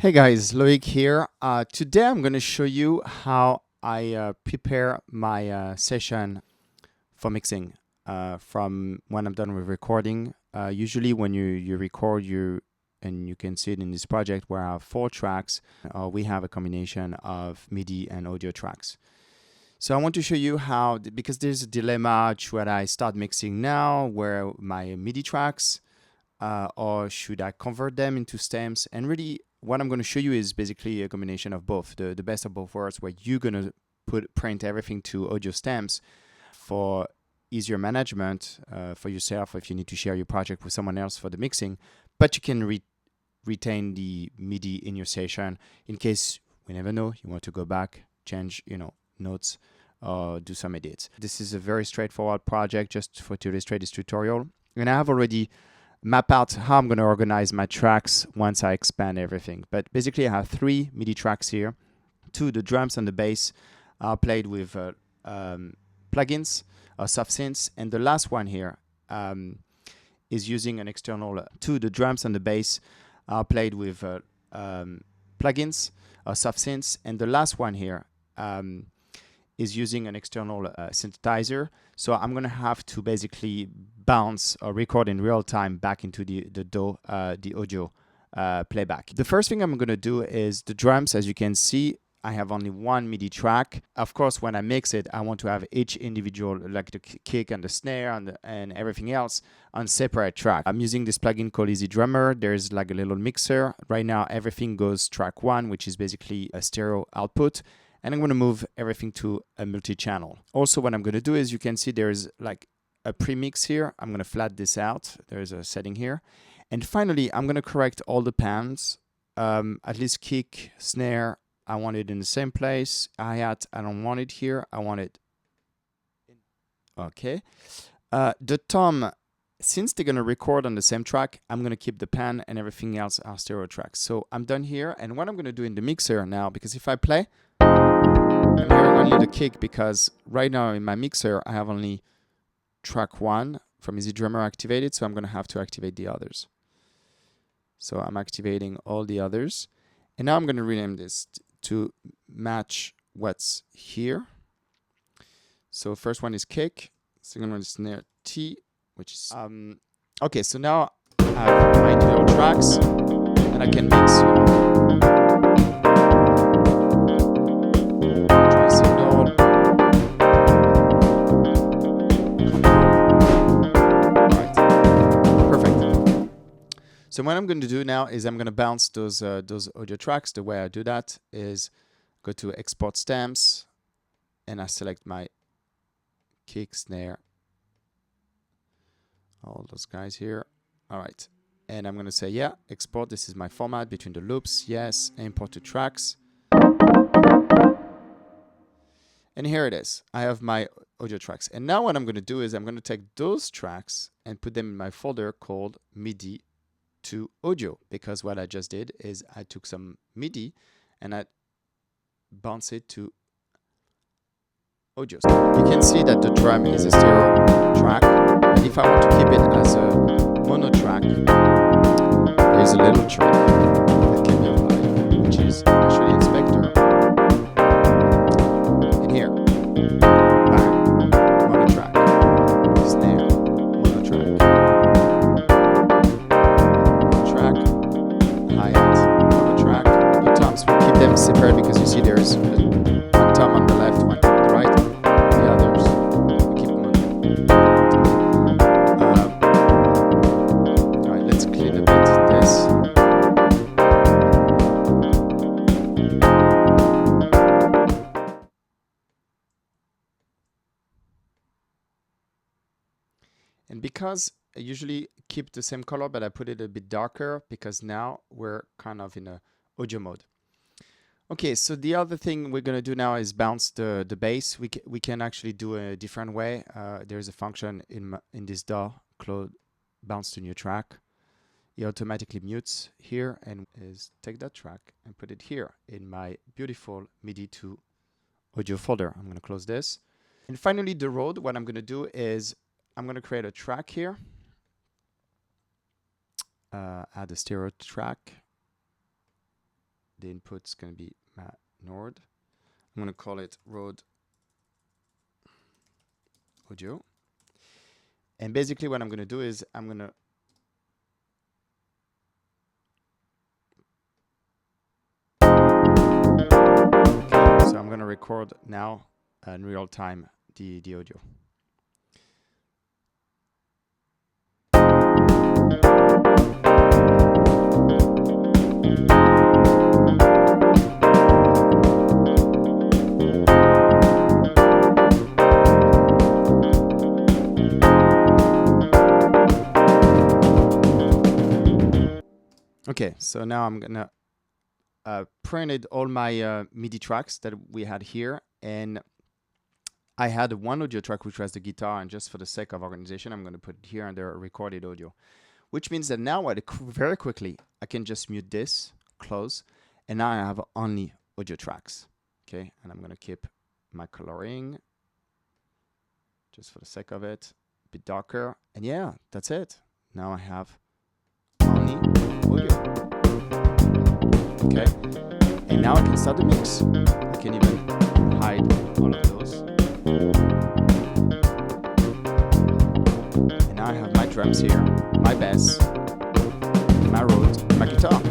Hey guys, Loic here. Today I'm going to show you how I prepare my session for mixing from when I'm done with recording. Usually when you record, and you can see it in this project where I have 4 tracks, we have a combination of MIDI and audio tracks. So I want to show you how, because there's a dilemma, should I start mixing now where my MIDI tracks or should I convert them into stems? And really, what I'm going to show you is basically a combination of both, the best of both worlds, where you're going to print everything to audio stems for easier management for yourself if you need to share your project with someone else for the mixing, but you can retain the MIDI in your session in case, we never know, you want to go back, change, notes, or do some edits. This is a very straightforward project just to illustrate this tutorial. And I have already map out how I'm going to organize my tracks once I expand everything. But basically I have 3 MIDI tracks here. 2, the drums and the bass, are played with plugins or soft synths, and the last one here is using an external. 2, the drums and the bass are played with plugins or soft synths, and the last one here is using an external synthesizer. So I'm going to have to basically bounce or record in real time back into the audio playback. The first thing I'm going to do is the drums. As you can see, I have only 1 MIDI track. Of course, when I mix it, I want to have each individual, like the kick and the snare and everything else, on separate track. I'm using this plugin called Easy Drummer. There's like a little mixer. Right now, everything goes track 1, which is basically a stereo output. And I'm going to move everything to a multi-channel. Also, what I'm going to do is, you can see there's like a premix here. I'm going to flat this out. There's a setting here. And finally, I'm going to correct all the pans, at least kick, snare. I want it in the same place. Hi-hat, I don't want it here. I want it. Okay. The tom, since they're going to record on the same track, I'm going to keep the pan and everything else are stereo tracks. So I'm done here. And what I'm going to do in the mixer now, because if I play, I'm hearing only the kick, because right now in my mixer, I have only track 1 from Easy Drummer activated, so I'm going to have to activate the others. So I'm activating all the others. And now I'm going to rename this to match what's here. So first one is kick, second one is snare T, which is... okay, so now I have my individual tracks, and I can mix, So what I'm going to do now is I'm going to bounce those audio tracks. The way I do that is go to Export Stems, and I select my kick, snare, all those guys here. All right. And I'm going to say, yeah, export. This is my format between the loops. Yes. Import to tracks. And here it is. I have my audio tracks. And now what I'm going to do is I'm going to take those tracks and put them in my folder called MIDI to audio, because what I just did is I took some MIDI and I bounce it to audio. You can see that the drum is a stereo track, but if I want to keep it as a mono track, there is a little trick that can be applied, which is actually inspector. And here, bang, mono track, snare, mono track, separate, because you see there's one tom on the left, one tom on the right, the others we keep moving. All right, let's clean a bit this. And because I usually keep the same color, but I put it a bit darker, because now we're kind of in a audio mode. Okay, so the other thing we're going to do now is bounce the bass. We can actually do a different way. There's a function in this DAW called bounce to new track. It automatically mutes here, and is take that track and put it here in my beautiful MIDI to audio folder. I'm going to close this. And finally, the road. What I'm going to do is I'm going to create a track here. Add a stereo track. the input's going to be my Nord. I'm going to call it Rode Audio. And basically what I'm going to do is I'm going to so I'm going to record now in real time the audio. Okay, so now I'm gonna printed all my MIDI tracks that we had here, and I had one audio track which was the guitar, and just for the sake of organization, I'm going to put it here under recorded audio, which means that now very quickly I can just mute this, close, and now I have only audio tracks. Okay, and I'm going to keep my coloring just for the sake of it, a bit darker, and yeah, that's it. Now I have only audio. Okay, and now I can start the mix. I can even hide all of those. And now I have my drums here, my bass, my Rode, and my guitar.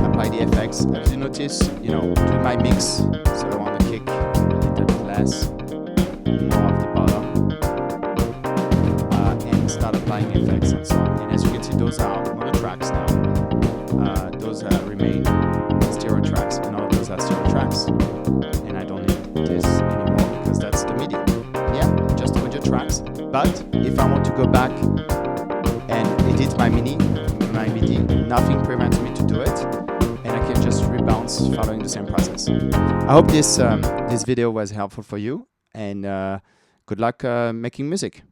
Apply the effects. As you notice, doing my mix, so I want to kick a little bit less, more of the bottom, and start applying effects and so on. And as you can see, those are mono tracks now. Those remain stereo tracks, and all of those are stereo tracks. And I don't need this anymore because that's the MIDI. Yeah, just audio tracks. But if I want to go back and edit my MIDI, nothing prevents me to do it, and I can just rebounce following the same process. I hope this video was helpful for you, and good luck making music.